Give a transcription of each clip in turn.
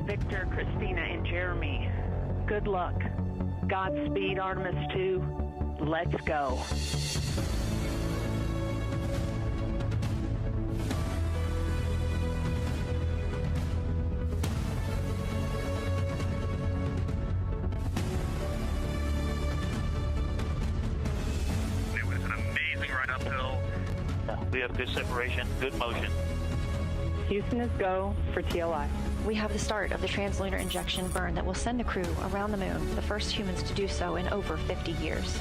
Victor, Christina, and Jeremy. Good luck. Godspeed, Artemis 2. Let's go. It was an amazing ride uphill. We have good separation, good motion. Houston is go for TLI. We have the start of the translunar injection burn that will send the crew around the moon, the first humans to do so in over 50 years.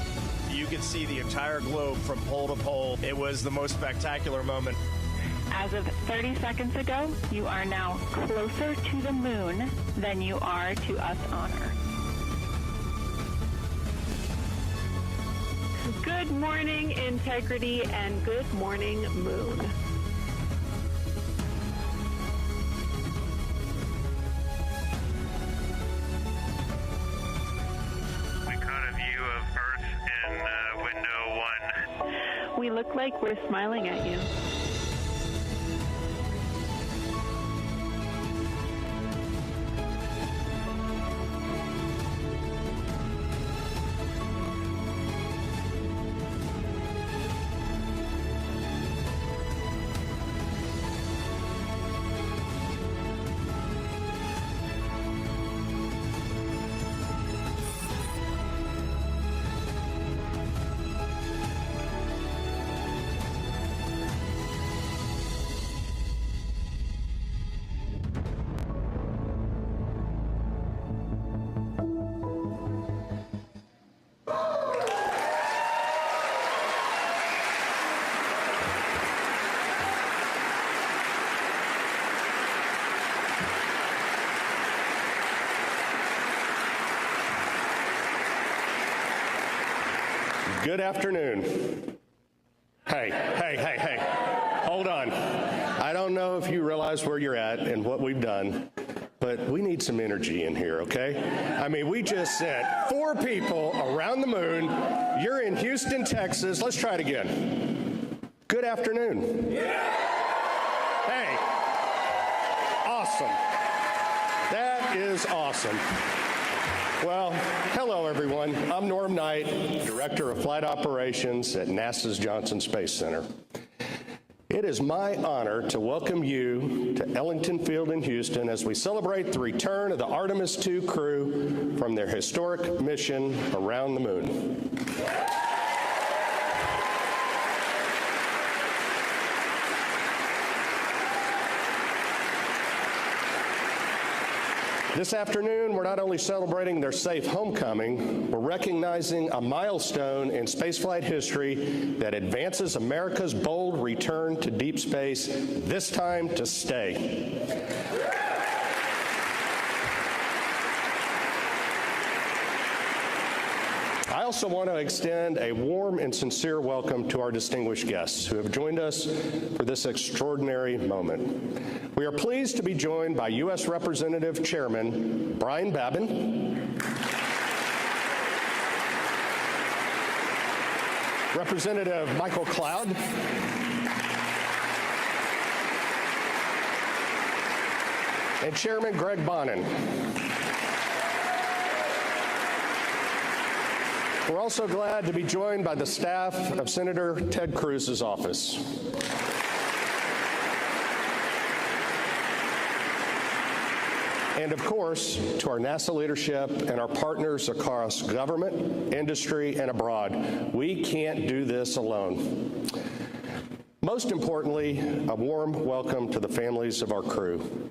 You could see the entire globe from pole to pole. It was the most spectacular moment. As of 30 seconds ago, you are now closer to the moon than you are to us on Earth. Good morning, Integrity, and good morning, Moon. We look like we're smiling at you. Good afternoon. Hey. Hold on. I don't know if you realize where you're at and what we've done, but we need some energy in here, okay? I mean, we just sent 4 people around the moon. You're in Houston, Texas. Let's try it again. Good afternoon. Hey. Awesome. That is awesome. Well, hello, everyone. I'm Norm Knight, Director of Flight Operations at NASA's Johnson Space Center. It is my honor to welcome you to Ellington Field in Houston as we celebrate the return of the Artemis II crew from their historic mission around the moon. This afternoon, we're not only celebrating their safe homecoming, we're recognizing a milestone in spaceflight history that advances America's bold return to deep space, this time to stay. I also want to extend a warm and sincere welcome to our distinguished guests who have joined us for this extraordinary moment. We are pleased to be joined by U.S. Representative Chairman Brian Babin, Representative Michael Cloud, and Chairman Greg Bonin. We're also glad to be joined by the staff of Senator Ted Cruz's office. And of course, to our NASA leadership and our partners across government, industry, and abroad. We can't do this alone. Most importantly, a warm welcome to the families of our crew.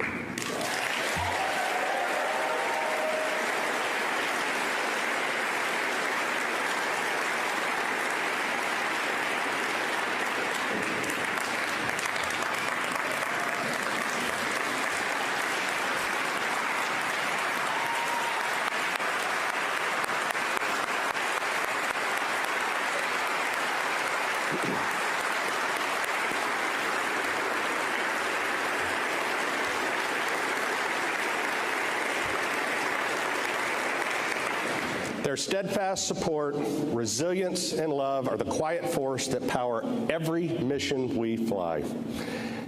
Their steadfast support, resilience, and love are the quiet force that power every mission we fly.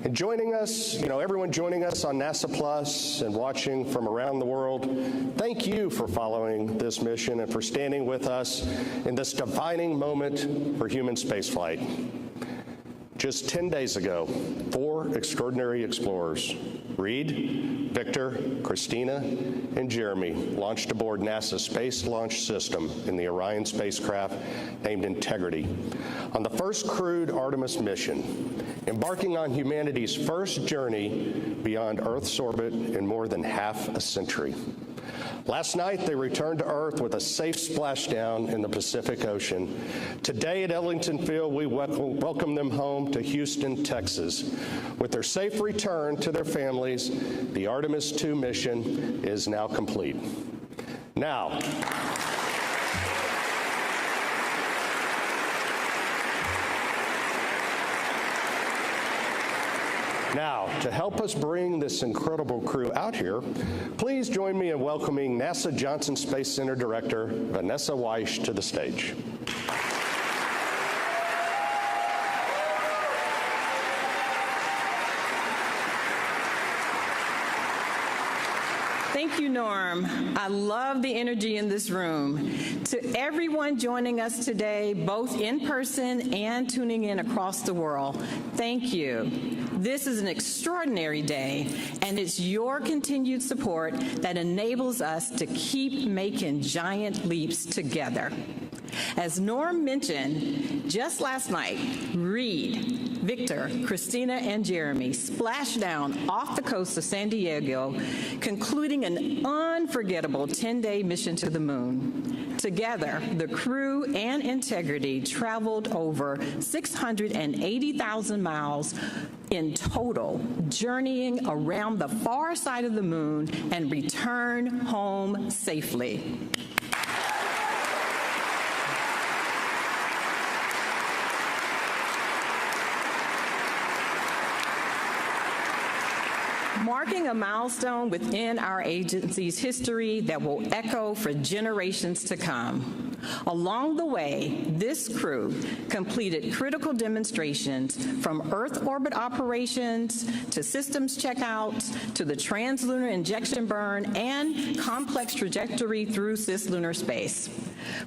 And joining us, everyone joining us on NASA Plus and watching from around the world, thank you for following this mission and for standing with us in this defining moment for human spaceflight. Just 10 days ago, 4 extraordinary explorers, Reed, Victor, Christina, and Jeremy, launched aboard NASA's Space Launch System in the Orion spacecraft named Integrity on the first crewed Artemis mission, embarking on humanity's first journey beyond Earth's orbit in more than half a century. Last night, they returned to Earth with a safe splashdown in the Pacific Ocean. Today at Ellington Field, we welcome them home to Houston, Texas. With their safe return to their families, the Artemis II mission is now complete. Now, to help us bring this incredible crew out here, please join me in welcoming NASA Johnson Space Center Director Vanessa Weish to the stage. Thank you, Norm. I love the energy in this room. To everyone joining us today, both in person and tuning in across the world, thank you. This is an extraordinary day, and it's your continued support that enables us to keep making giant leaps together. As Norm mentioned, just last night, Reed, Victor, Christina, and Jeremy splashed down off the coast of San Diego, concluding an unforgettable 10-day mission to the moon. Together, the crew and Integrity traveled over 680,000 miles in total, journeying around the far side of the moon and return home safely. marking a milestone within our agency's history that will echo for generations to come. Along the way, this crew completed critical demonstrations from Earth orbit operations to systems checkouts to the translunar injection burn and complex trajectory through cislunar space.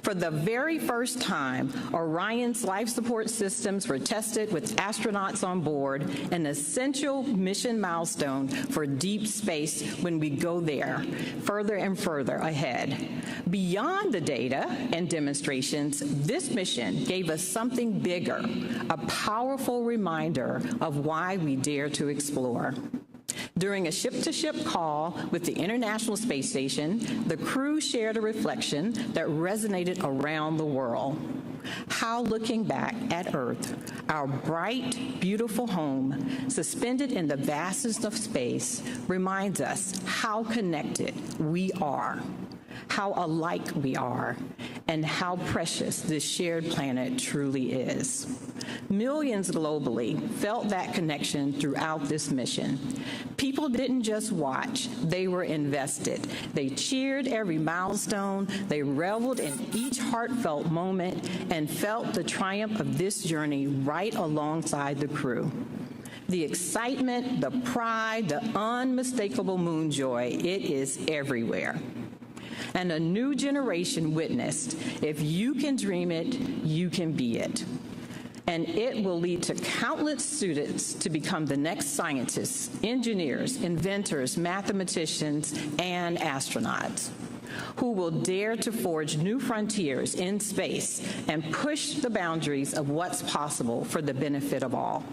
For the very first time, Orion's life support systems were tested with astronauts on board, an essential mission milestone for deep space when we go there, further and further ahead. Beyond the data and demonstrations, this mission gave us something bigger, a powerful reminder of why we dare to explore. During a ship-to-ship call with the International Space Station, the crew shared a reflection that resonated around the world. How looking back at Earth, our bright, beautiful home, suspended in the vastness of space, reminds us how connected we are, how alike we are, and how precious this shared planet truly is. Millions globally felt that connection throughout this mission. People didn't just watch, they were invested. They cheered every milestone, they reveled in each heartfelt moment, and felt the triumph of this journey right alongside the crew. The excitement, the pride, the unmistakable moon joy, it is everywhere. And a new generation witnessed, if you can dream it, you can be it. And it will lead to countless students to become the next scientists, engineers, inventors, mathematicians, and astronauts, who will dare to forge new frontiers in space and push the boundaries of what's possible for the benefit of all.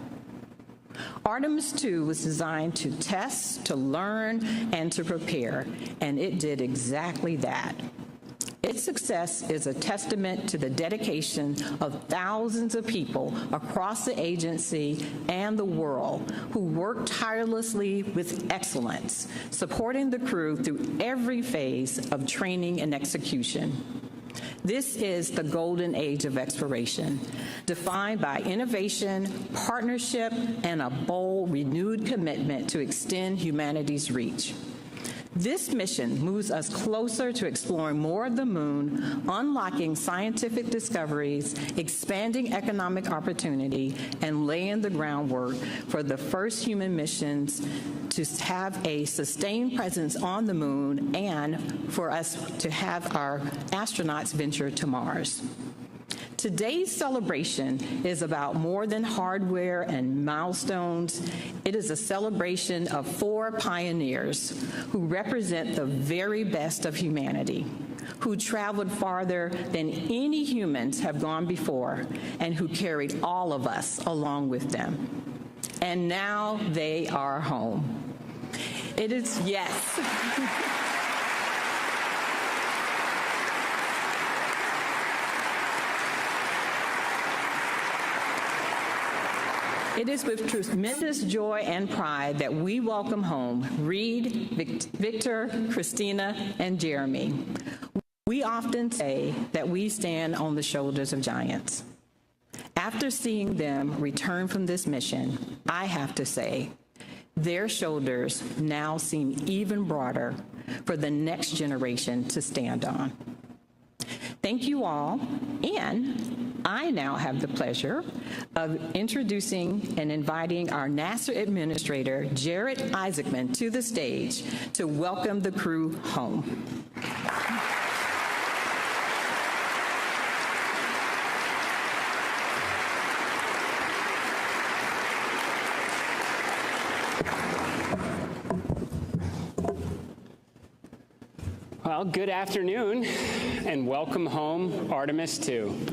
Artemis 2 was designed to test, to learn, and to prepare, and it did exactly that. Its success is a testament to the dedication of thousands of people across the agency and the world who worked tirelessly with excellence, supporting the crew through every phase of training and execution. This is the golden age of exploration, defined by innovation, partnership, and a bold, renewed commitment to extend humanity's reach. This mission moves us closer to exploring more of the moon, unlocking scientific discoveries, expanding economic opportunity, and laying the groundwork for the first human missions to have a sustained presence on the moon and for us to have our astronauts venture to Mars. Today's celebration is about more than hardware and milestones. It is a celebration of 4 pioneers who represent the very best of humanity, who traveled farther than any humans have gone before, and who carried all of us along with them. And now they are home. It is, yes. It is with tremendous joy and pride that we welcome home Reed, Victor, Christina, and Jeremy. We often say that we stand on the shoulders of giants. After seeing them return from this mission, I have to say, their shoulders now seem even broader for the next generation to stand on. Thank you all, and I now have the pleasure of introducing and inviting our NASA Administrator, Jared Isaacman, to the stage to welcome the crew home. Well, good afternoon, and welcome home, Artemis 2.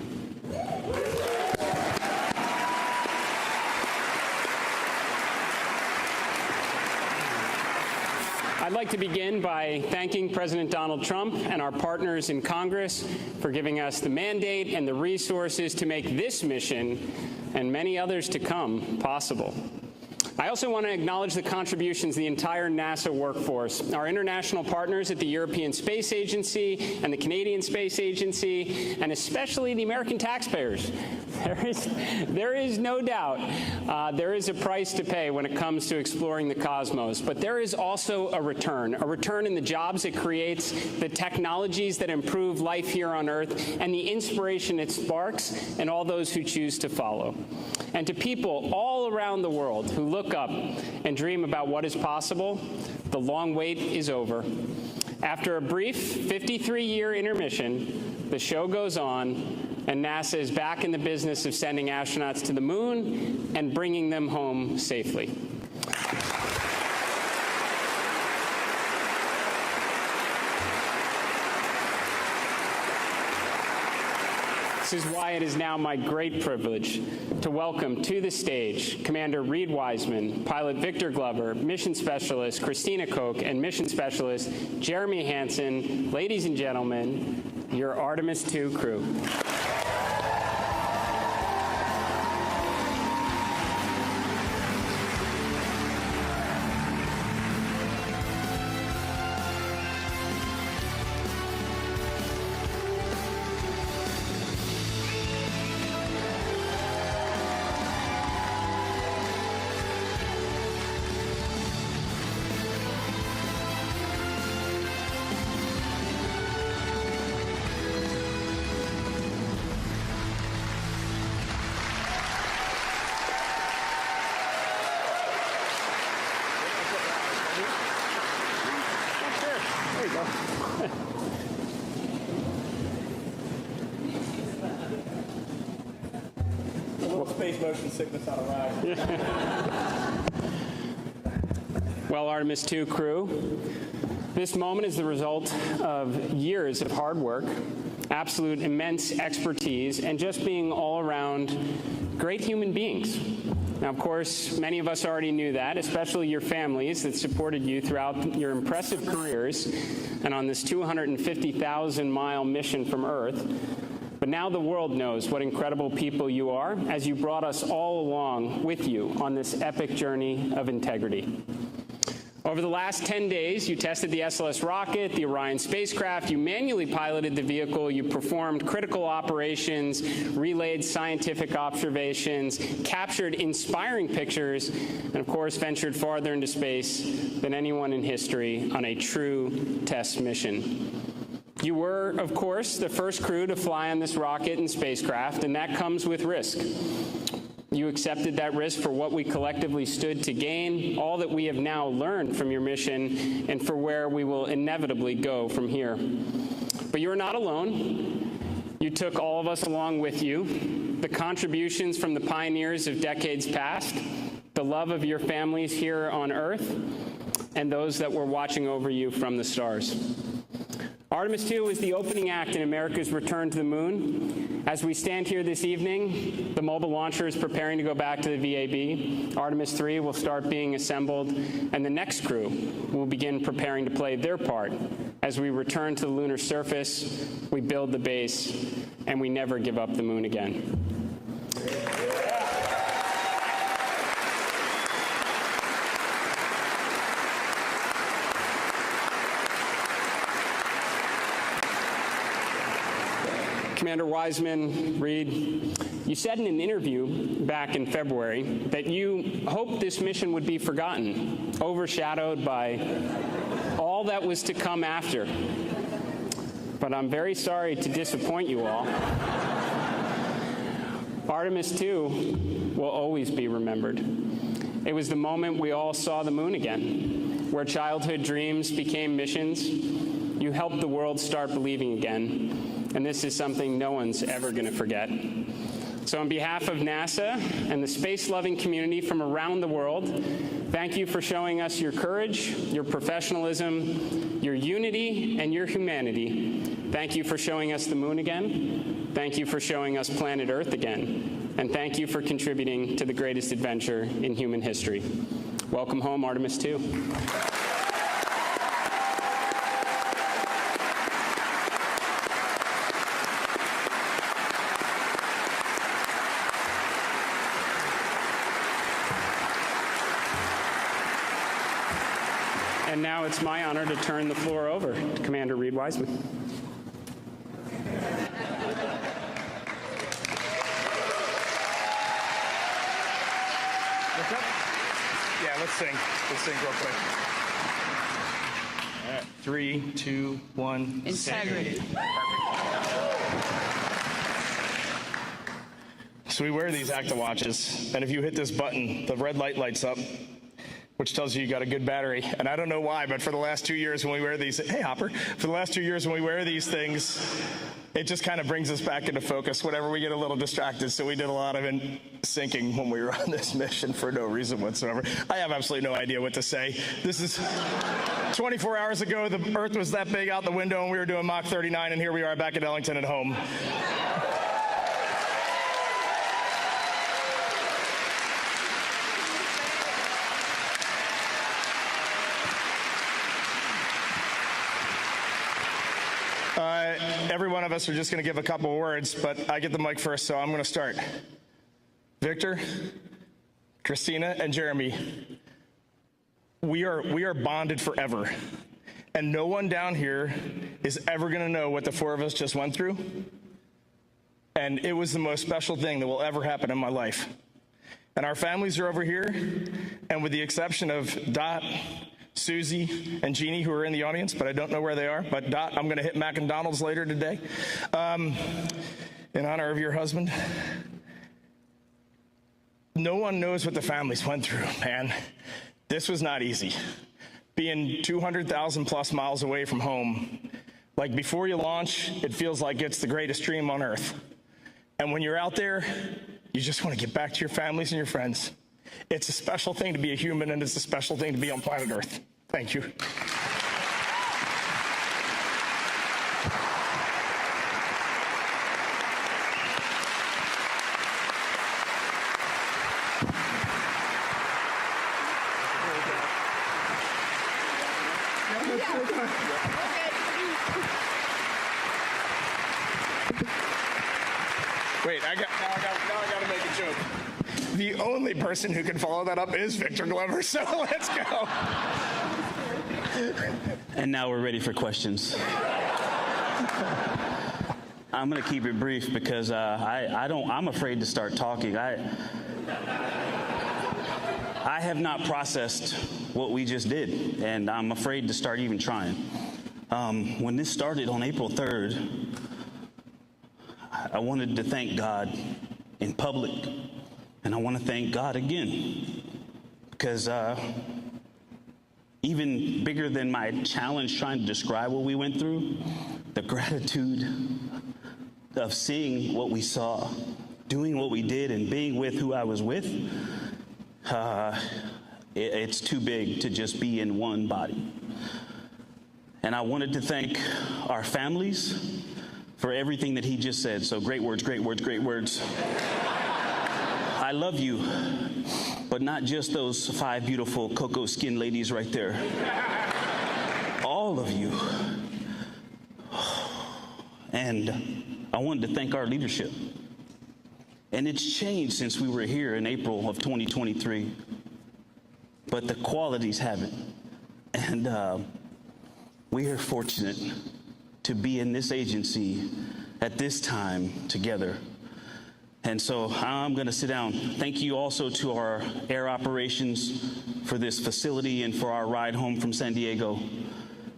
I'd like to begin by thanking President Donald Trump and our partners in Congress for giving us the mandate and the resources to make this mission and many others to come possible. I also want to acknowledge the contributions of the entire NASA workforce, our international partners at the European Space Agency and the Canadian Space Agency, and especially the American taxpayers. There is no doubt there is a price to pay when it comes to exploring the cosmos, but there is also a return in the jobs it creates, the technologies that improve life here on Earth, and the inspiration it sparks in all those who choose to follow. And to people all around the world who look up and dream about what is possible, the long wait is over. After a brief 53-year intermission, the show goes on, and NASA is back in the business of sending astronauts to the moon and bringing them home safely. This is why it is now my great privilege to welcome to the stage Commander Reed Wiseman, Pilot Victor Glover, Mission Specialist Christina Koch, and Mission Specialist Jeremy Hansen. Ladies and gentlemen, your Artemis II crew. Space motion sickness on a ride. Well, Artemis II crew, this moment is the result of years of hard work, absolute immense expertise, and just being all around great human beings. Now, of course, many of us already knew that, especially your families that supported you throughout your impressive careers and on this 250,000-mile mission from Earth. But now the world knows what incredible people you are, as you brought us all along with you on this epic journey of integrity. Over the last 10 days, you tested the SLS rocket, the Orion spacecraft, you manually piloted the vehicle, you performed critical operations, relayed scientific observations, captured inspiring pictures, and of course ventured farther into space than anyone in history on a true test mission. You were, of course, the first crew to fly on this rocket and spacecraft, and that comes with risk. You accepted that risk for what we collectively stood to gain, all that we have now learned from your mission, and for where we will inevitably go from here. But you're not alone. You took all of us along with you, the contributions from the pioneers of decades past, the love of your families here on Earth, and those that were watching over you from the stars. Artemis II is the opening act in America's return to the moon. As we stand here this evening, the mobile launcher is preparing to go back to the VAB. Artemis III will start being assembled, and the next crew will begin preparing to play their part. As we return to the lunar surface, we build the base, and we never give up the moon again. Commander Wiseman, Reed, you said in an interview back in February that you hoped this mission would be forgotten, overshadowed by all that was to come after. But I'm very sorry to disappoint you all. Artemis II will always be remembered. It was the moment we all saw the moon again, where childhood dreams became missions. You helped the world start believing again. And this is something no one's ever going to forget. So on behalf of NASA and the space-loving community from around the world, thank you for showing us your courage, your professionalism, your unity, and your humanity. Thank you for showing us the moon again. Thank you for showing us planet Earth again. And thank you for contributing to the greatest adventure in human history. Welcome home, Artemis II. And now it's my honor to turn the floor over to Commander Reed Wiseman. Yeah, let's sing. Let's sing real quick. All right, 3, 2, 1. Integrity. So we wear these Acta watches, and if you hit this button, the red light lights up, which tells you got a good battery. And I don't know why, but for the last 2 years when we wear these, hey Hopper, for the last 2 years when we wear these things, it just kind of brings us back into focus whenever we get a little distracted. So we did a lot of syncing when we were on this mission for no reason whatsoever. I have absolutely no idea what to say. This is 24 hours ago, the Earth was that big out the window and we were doing Mach 39, and here we are back at Ellington at home. Every one of us are just going to give a couple of words, but I get the mic first, so I'm going to start. Victor, Christina, and Jeremy, we are bonded forever, and no one down here is ever going to know what the four of us just went through, and it was the most special thing that will ever happen in my life. And our families are over here, and with the exception of Dot, Susie, and Jeannie, who are in the audience, but I don't know where they are. But Dot, I'm going to hit McDonald's later today in honor of your husband. No one knows what the families went through, man. This was not easy. Being 200,000 plus miles away from home, like before you launch, it feels like it's the greatest dream on earth. And when you're out there, you just want to get back to your families and your friends. It's a special thing to be a human, and it's a special thing to be on planet Earth. Thank you. Wait, now I got to make a joke. The only person who can follow that up is Victor Glover, so let's go. And now we're ready for questions. I'm going to keep it brief because I'm afraid to start talking. I have not processed what we just did, and I'm afraid to start even trying. When this started on April 3rd, I wanted to thank God in public. And I want to thank God again, because even bigger than my challenge trying to describe what we went through, the gratitude of seeing what we saw, doing what we did, and being with who I was with, it's too big to just be in one body. And I wanted to thank our families for everything that he just said. So great words, great words, great words. I love you, but not just those 5 beautiful cocoa skin ladies right there. All of you. And I wanted to thank our leadership. And it's changed since we were here in April of 2023. But the qualities haven't. And we are fortunate to be in this agency at this time together. And so I'm going to sit down. Thank you also to our air operations for this facility and for our ride home from San Diego.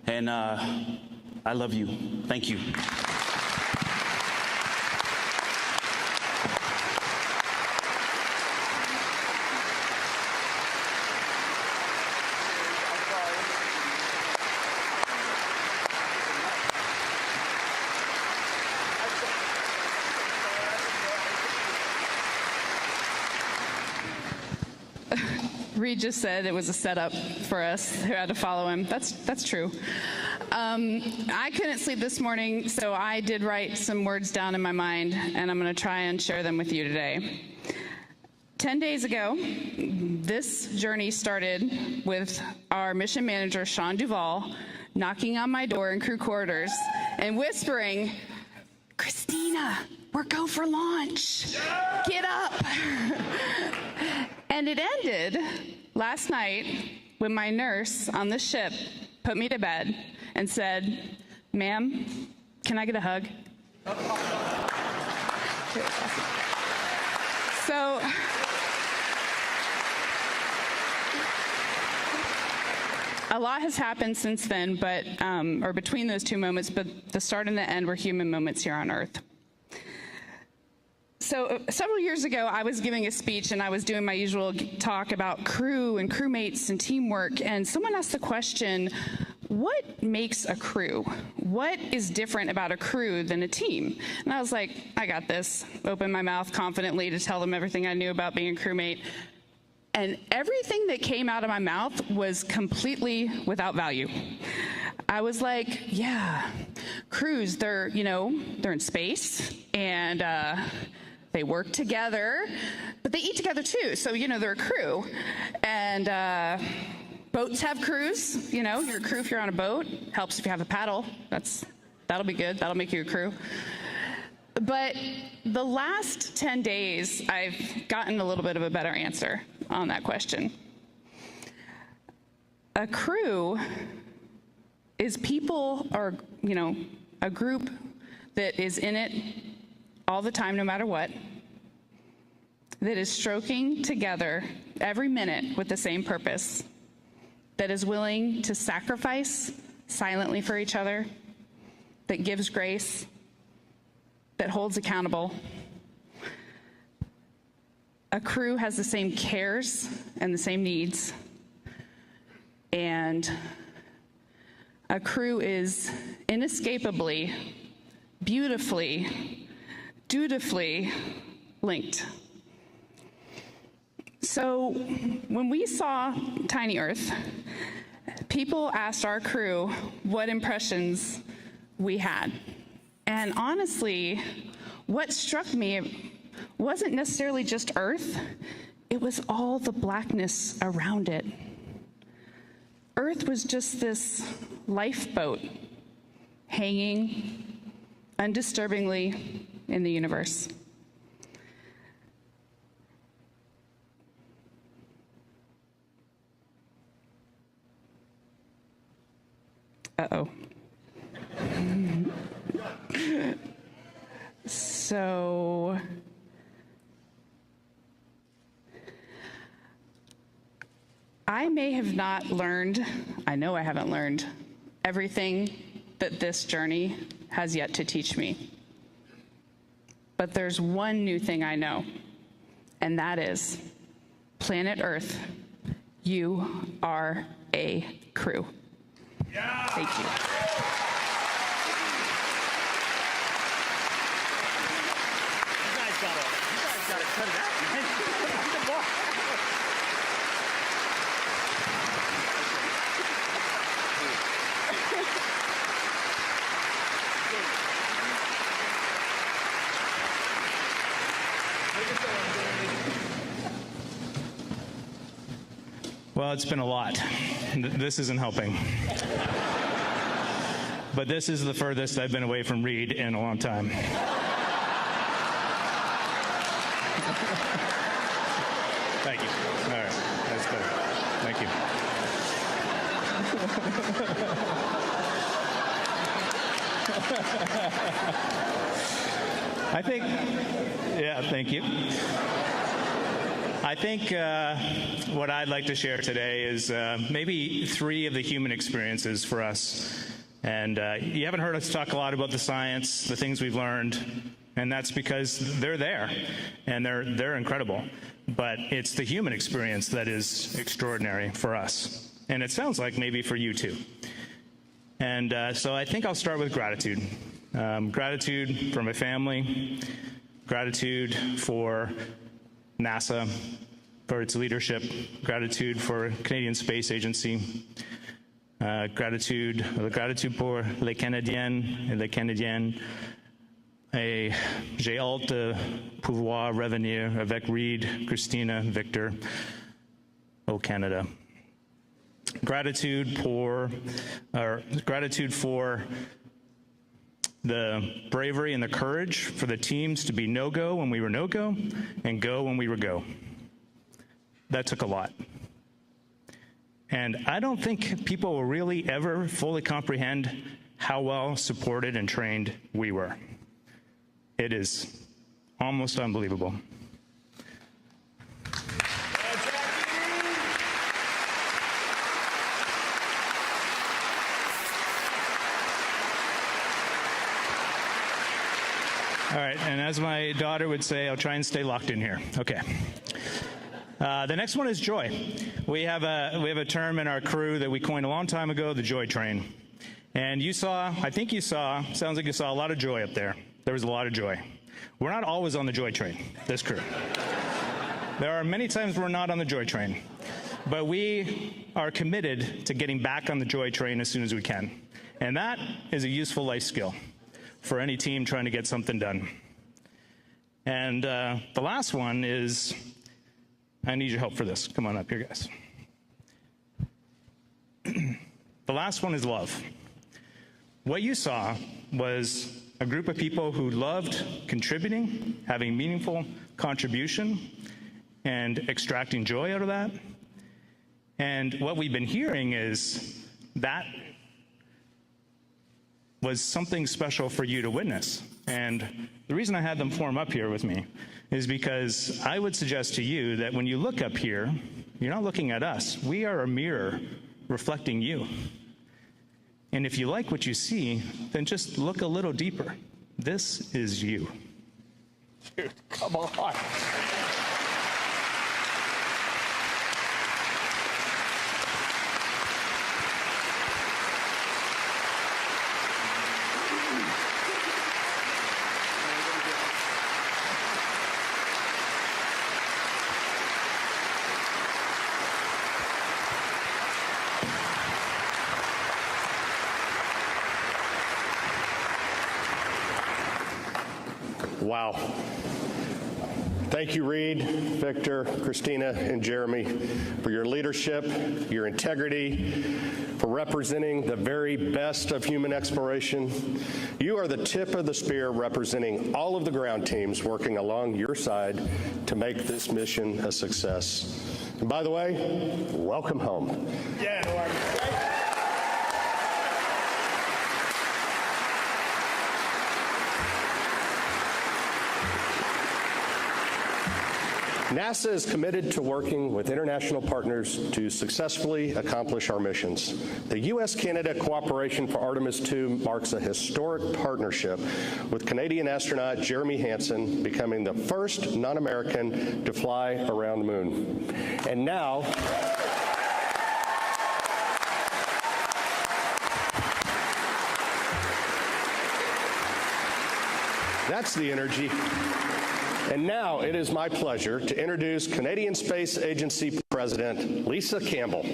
And I love you. Thank you. Reed just said it was a setup for us who had to follow him. That's true. I couldn't sleep this morning, so I did write some words down in my mind, and I'm going to try and share them with you today. 10 days ago, this journey started with our mission manager, Sean Duvall, knocking on my door in crew quarters and whispering, "Christina, we're go for launch. Get up." And it ended last night when my nurse on the ship put me to bed and said, "Ma'am, can I get a hug?" So, a lot has happened since then, but or between those two moments, but the start and the end were human moments here on Earth. So several years ago, I was giving a speech and I was doing my usual talk about crew and crewmates and teamwork, and someone asked the question, what makes a crew? What is different about a crew than a team? And I was like, I got this. Opened my mouth confidently to tell them everything I knew about being a crewmate. And everything that came out of my mouth was completely without value. I was like, yeah, crews, they're in space, and they work together, but they eat together too. So, they're a crew. And boats have crews. You're a crew if you're on a boat. Helps if you have a paddle. That'll be good. That'll make you a crew. But the last 10 days, I've gotten a little bit of a better answer on that question. A crew is people, or, a group that is in it all the time, no matter what, that is stroking together every minute with the same purpose, that is willing to sacrifice silently for each other, that gives grace, that holds accountable. A crew has the same cares and the same needs, and a crew is inescapably, beautifully, dutifully linked. So when we saw Tiny Earth, people asked our crew what impressions we had. And honestly, what struck me wasn't necessarily just Earth, it was all the blackness around it. Earth was just this lifeboat hanging undisturbingly in the universe. Uh-oh. So I may have not learned, I know I haven't learned, everything that this journey has yet to teach me. But there's one new thing I know, and that is, planet Earth, you are a crew. Yeah. Thank you. You guys gotta cut it out, man. Well, it's been a lot. This isn't helping. But this is the furthest I've been away from Reed in a long time. Thank you. All right, that's good. Thank you. I think, yeah, thank you. I think what I'd like to share today is maybe 3 of the human experiences for us. And you haven't heard us talk a lot about the science, the things we've learned, and that's because they're there, and they're incredible. But it's the human experience that is extraordinary for us. And it sounds like maybe for you too. And so I think I'll start with gratitude. Gratitude for my family, gratitude for NASA, for its leadership, gratitude for Canadian Space Agency, gratitude pour les Canadiennes et les Canadiens. Et j'ai hâte de pouvoir revenir avec Reed, Christina, Victor au Canada. Gratitude for the bravery and the courage for the teams to be no-go when we were no-go and go when we were go. That took a lot. And I don't think people will really ever fully comprehend how well supported and trained we were. It is almost unbelievable. All right, and as my daughter would say, I'll try and stay locked in here. Okay. The next one is joy. We have a term in our crew that we coined a long time ago, the joy train. And I think you saw, sounds like you saw a lot of joy up there. There was a lot of joy. We're not always on the joy train, this crew. There are many times we're not on the joy train, but we are committed to getting back on the joy train as soon as we can. And that is a useful life skill for any team trying to get something done. And the last one is, I need your help for this. Come on up here, guys. The last one is love. What you saw was a group of people who loved contributing, having meaningful contribution, and extracting joy out of that. And what we've been hearing is that was something special for you to witness. And the reason I had them form up here with me is because I would suggest to you that when you look up here, you're not looking at us. We are a mirror reflecting you. And if you like what you see, then just look a little deeper. This is you. Dude, come on. Wow. Thank you, Reed, Victor, Christina, and Jeremy, for your leadership, your integrity, for representing the very best of human exploration. You are the tip of the spear representing all of the ground teams working along your side to make this mission a success. And by the way, welcome home. Yeah, Lord. NASA is committed to working with international partners to successfully accomplish our missions. The U.S.-Canada cooperation for Artemis II marks a historic partnership with Canadian astronaut Jeremy Hansen becoming the first non-American to fly around the moon. And now, that's the energy. And now it is my pleasure to introduce Canadian Space Agency President Lisa Campbell.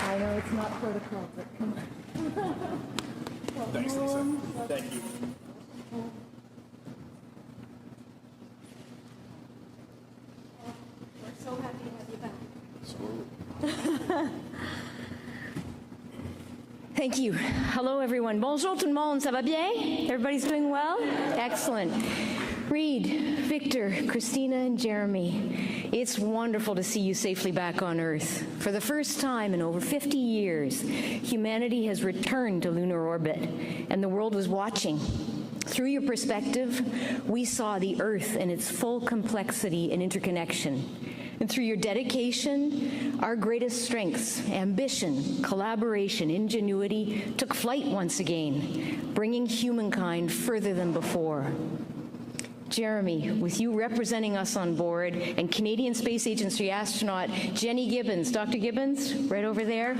I know it's not protocol, but come on. Thanks, Lisa. Thank you. We're so happy to have you back. Thank you. Hello, everyone. Bonjour tout le monde. Ça va bien? Everybody's doing well? Excellent. Reed, Victor, Christina, and Jeremy, it's wonderful to see you safely back on Earth. For the first time in over 50 years, humanity has returned to lunar orbit, and the world was watching. Through your perspective, we saw the Earth in its full complexity and interconnection. And through your dedication, our greatest strengths, ambition, collaboration, ingenuity, took flight once again, bringing humankind further than before. Jeremy, with you representing us on board, and Canadian Space Agency astronaut Jenny Gibbons. Dr. Gibbons, right over there.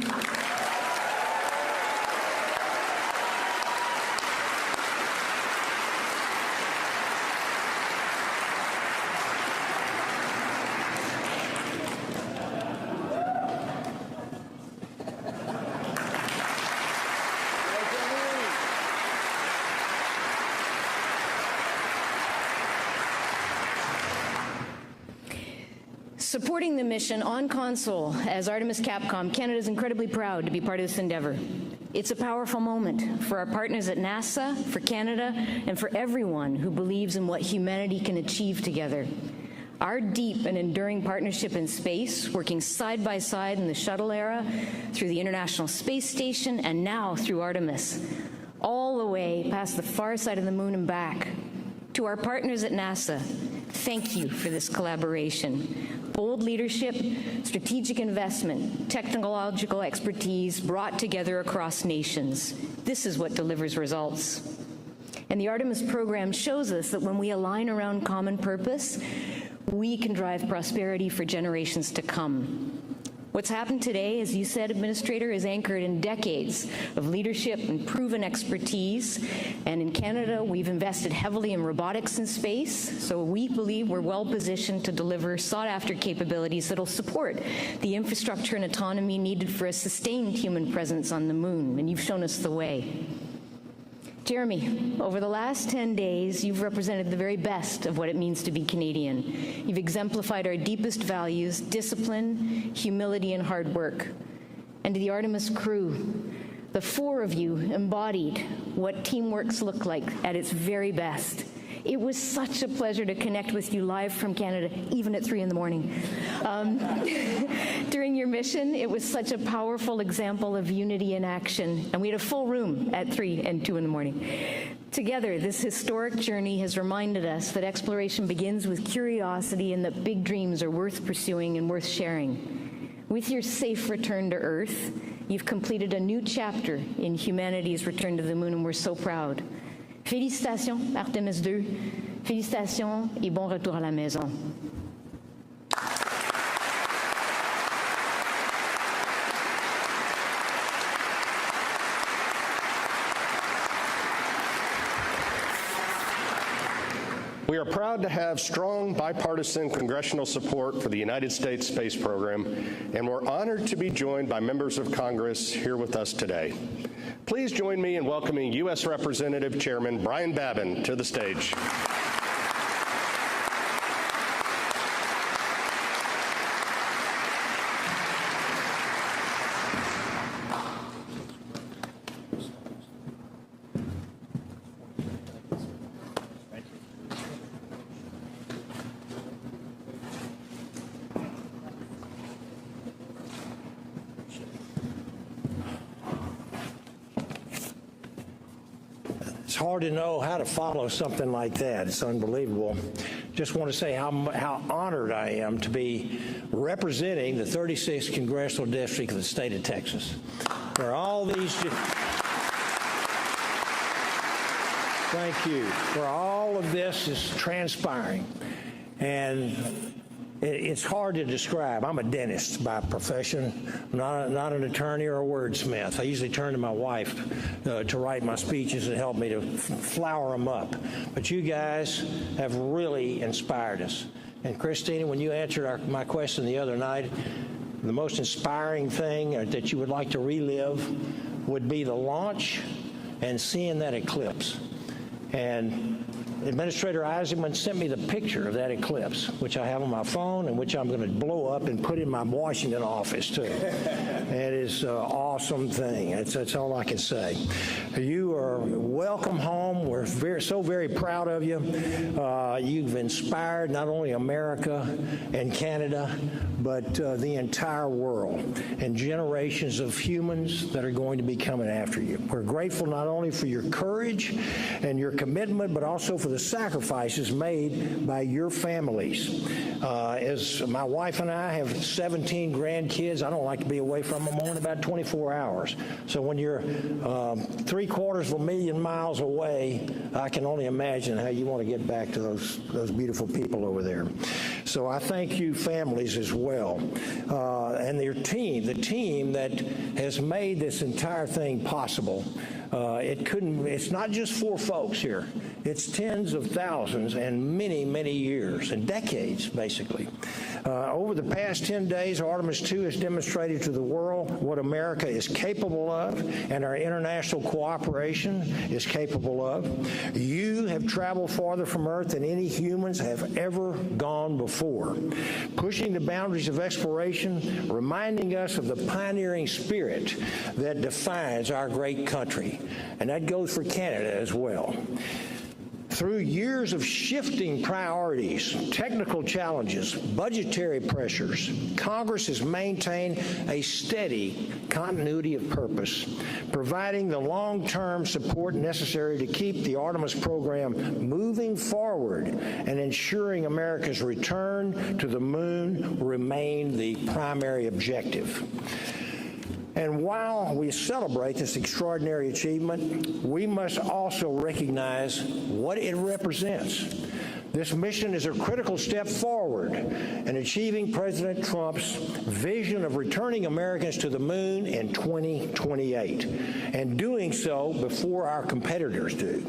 Supporting the mission on console as Artemis Capcom, Canada is incredibly proud to be part of this endeavor. It's a powerful moment for our partners at NASA, for Canada, and for everyone who believes in what humanity can achieve together. Our deep and enduring partnership in space, working side by side in the shuttle era, through the International Space Station, and now through Artemis, all the way past the far side of the moon and back. To our partners at NASA, thank you for this collaboration. Bold leadership, strategic investment, technological expertise brought together across nations. This is what delivers results. And the Artemis program shows us that when we align around common purpose, we can drive prosperity for generations to come. What's happened today, as you said, Administrator, is anchored in decades of leadership and proven expertise. And in Canada, we've invested heavily in robotics in space, so we believe we're well positioned to deliver sought-after capabilities that'll support the infrastructure and autonomy needed for a sustained human presence on the moon, and you've shown us the way. Jeremy, over the last 10 days, you've represented the very best of what it means to be Canadian. You've exemplified our deepest values, discipline, humility, and hard work. And to the Artemis crew, the four of you embodied what teamworks look like at its very best. It was such a pleasure to connect with you live from Canada, even at 3 in the morning. During your mission, it was such a powerful example of unity in action, and we had a full room at 3 and 2 in the morning. Together, this historic journey has reminded us that exploration begins with curiosity and that big dreams are worth pursuing and worth sharing. With your safe return to Earth, you've completed a new chapter in humanity's return to the moon, and we're so proud. Félicitations, Artemis 2. Félicitations et bon retour à la maison. We are proud to have strong bipartisan congressional support for the United States space program, and we're honored to be joined by members of Congress here with us today. Please join me in welcoming U.S. Representative Chairman Brian Babin to the stage. It's hard to know how to follow something like that. It's unbelievable. Just want to say how honored I am to be representing the 36th Congressional District of the state of Texas, where all these... Thank you. Where all of this is transpiring. And it's hard to describe. I'm a dentist by profession, not an attorney or a wordsmith. I usually turn to my wife to write my speeches and help me to flower them up. But you guys have really inspired us. And Christina, when you answered my question the other night, the most inspiring thing that you would like to relive would be the launch and seeing that eclipse. And Administrator Eisenman sent me the picture of that eclipse, which I have on my phone and which I'm going to blow up and put in my Washington office, too. It is an awesome thing. That's all I can say. You are welcome home. We're so very proud of you. You've inspired not only America and Canada, but the entire world and generations of humans that are going to be coming after you. We're grateful not only for your courage and your commitment, but also for the sacrifices made by your families. As my wife and I have 17 grandkids, I don't like to be away from them more than about 24 hours. So when you're 750,000 miles away, I can only imagine how you want to get back to those beautiful people over there. So I thank you families as well. And your team, the team that has made this entire thing possible. It's not just 4 folks here. It's tens of thousands and many, many years and decades, basically. Over the past 10 days, Artemis 2 has demonstrated to the world what America is capable of and our international cooperation is capable of. You have traveled farther from Earth than any humans have ever gone before. before, pushing the boundaries of exploration, reminding us of the pioneering spirit that defines our great country. And that goes for Canada as well. Through years of shifting priorities, technical challenges, budgetary pressures, Congress has maintained a steady continuity of purpose, providing the long-term support necessary to keep the Artemis program moving forward and ensuring America's return to the moon remain the primary objective. And while we celebrate this extraordinary achievement, we must also recognize what it represents. This mission is a critical step forward in achieving President Trump's vision of returning Americans to the moon in 2028, and doing so before our competitors do.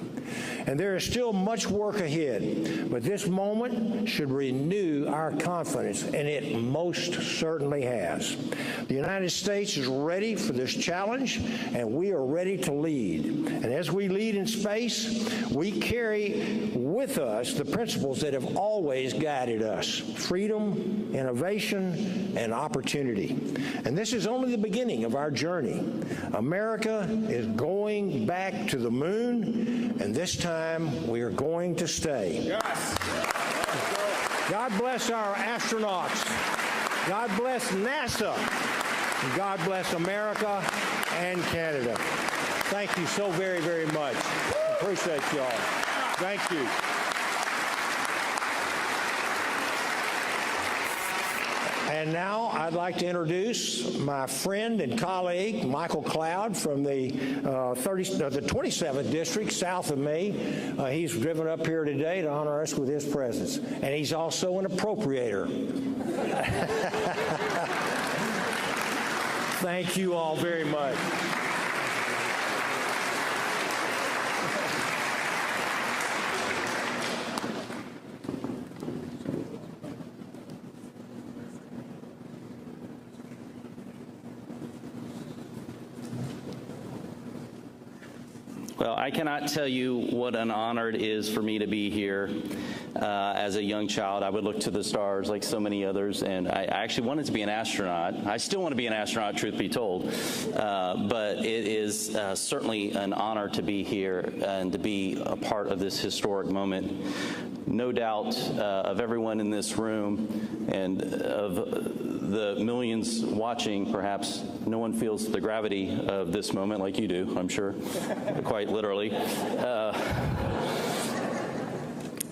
And there is still much work ahead, but this moment should renew our confidence, and it most certainly has. The United States is ready for this challenge, and we are ready to lead. And as we lead in space, we carry with us the principles that have always guided us: freedom, innovation, and opportunity. And this is only the beginning of our journey. America is going back to the moon, and this time we are going to stay. Yes. God bless our astronauts. God bless NASA. And God bless America and Canada. Thank you so very, very much. Appreciate you all. Thank you. And now I'd like to introduce my friend and colleague, Michael Cloud, from the 27th District, south of me. He's driven up here today to honor us with his presence. And he's also an appropriator. Thank you all very much. Well, I cannot tell you what an honor it is for me to be here. As a young child, I would look to the stars like so many others, and I actually wanted to be an astronaut. I still want to be an astronaut, truth be told, but it is certainly an honor to be here and to be a part of this historic moment. No doubt of everyone in this room and of the millions watching, perhaps no one feels the gravity of this moment like you do, I'm sure, quite literally.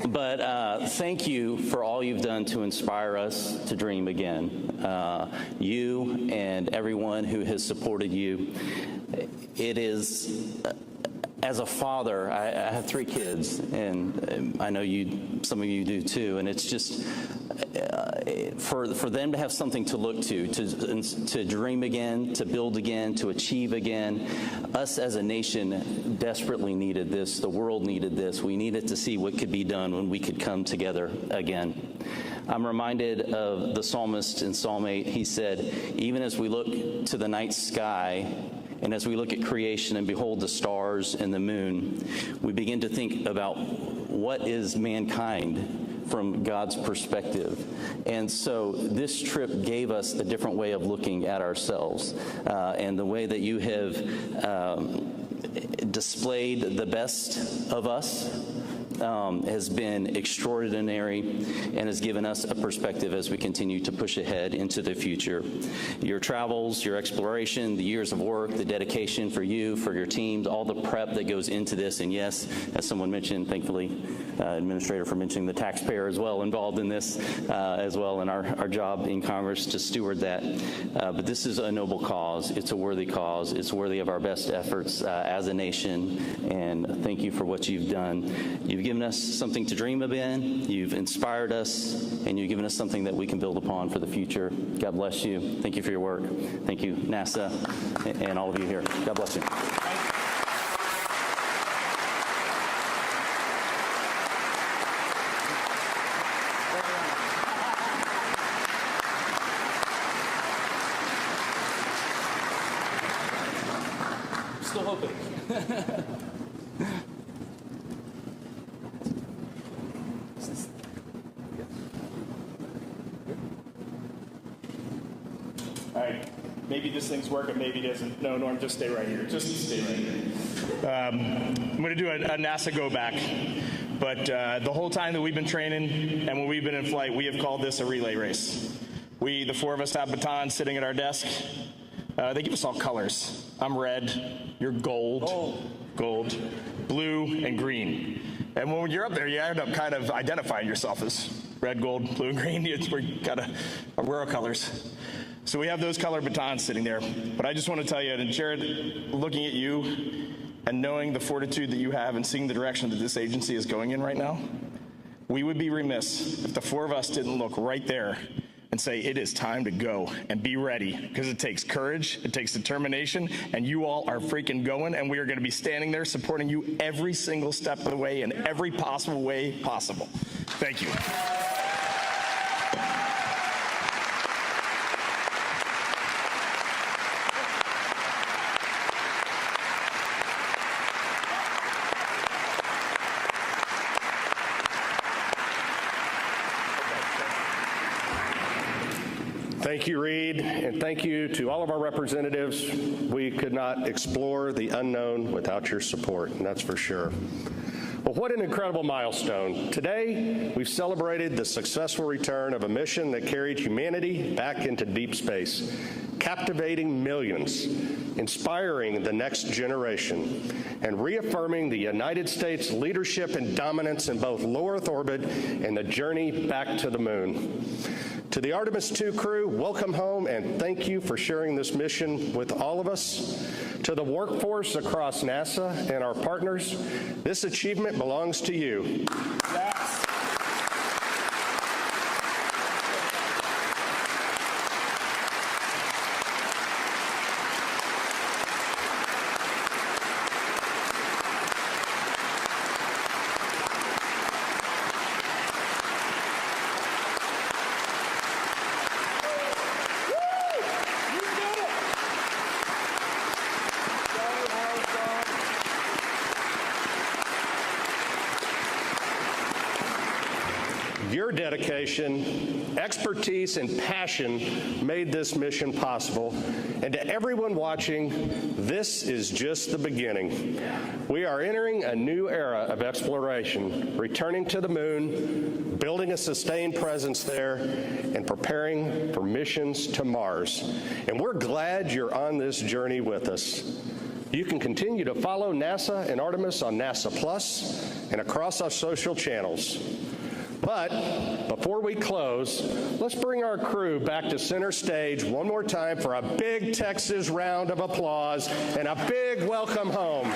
But thank you for all you've done to inspire us to dream again. You and everyone who has supported you. It is, as a father, I have 3 kids, and I know some of you do too, and it's just, for them to have something to look to dream again, to build again, to achieve again. Us as a nation desperately needed this. The world needed this. We needed to see what could be done when we could come together again. I'm reminded of the psalmist in Psalm 8. He said, even as we look to the night sky, and as we look at creation and behold the stars and the moon, we begin to think about what is mankind from God's perspective. And so this trip gave us a different way of looking at ourselves. And the way that you have displayed the best of us has been extraordinary and has given us a perspective as we continue to push ahead into the future. Your travels, your exploration, the years of work, the dedication for you, for your teams, all the prep that goes into this, and yes, as someone mentioned, thankfully, Administrator for mentioning the taxpayer as well involved in this as well, in our job in Congress to steward that. But this is a noble cause. It's a worthy cause. It's worthy of our best efforts as a nation, and thank you for what you've done. You've given us something to dream of in, you've inspired us, and you've given us something that we can build upon for the future. God bless you. Thank you for your work. Thank you, NASA, and all of you here. God bless you. Still hoping. this thing's working, maybe it isn't. No, Norm, just stay right here. Just stay right here. I'm going to do a NASA go back. But the whole time that we've been training and when we've been in flight, we have called this a relay race. The four of us have batons sitting at our desk. They give us all colors. I'm red, you're gold, blue, and green. And when you're up there, you end up kind of identifying yourself as red, gold, blue, and green. We're our colors. So we have those color batons sitting there. But I just want to tell you, and Jared, looking at you and knowing the fortitude that you have and seeing the direction that this agency is going in right now, we would be remiss if the four of us didn't look right there and say, it is time to go and be ready, because it takes courage, it takes determination, and you all are freaking going, and we are going to be standing there supporting you every single step of the way in every possible way possible. Thank you. Thank you, Reed, and thank you to all of our representatives. We could not explore the unknown without your support, and that's for sure. Well, what an incredible milestone. Today, we've celebrated the successful return of a mission that carried humanity back into deep space, captivating millions, inspiring the next generation, and reaffirming the United States leadership and dominance in both low Earth orbit and the journey back to the moon. To the Artemis II crew, welcome home, and thank you for sharing this mission with all of us. To the workforce across NASA and our partners, this achievement belongs to you. Yes. Your dedication, expertise, and passion made this mission possible. And to everyone watching, this is just the beginning. We are entering a new era of exploration, returning to the moon, building a sustained presence there, and preparing for missions to Mars. And we're glad you're on this journey with us. You can continue to follow NASA and Artemis on NASA Plus and across our social channels. But before we close, let's bring our crew back to center stage one more time for a big Texas round of applause and a big welcome home.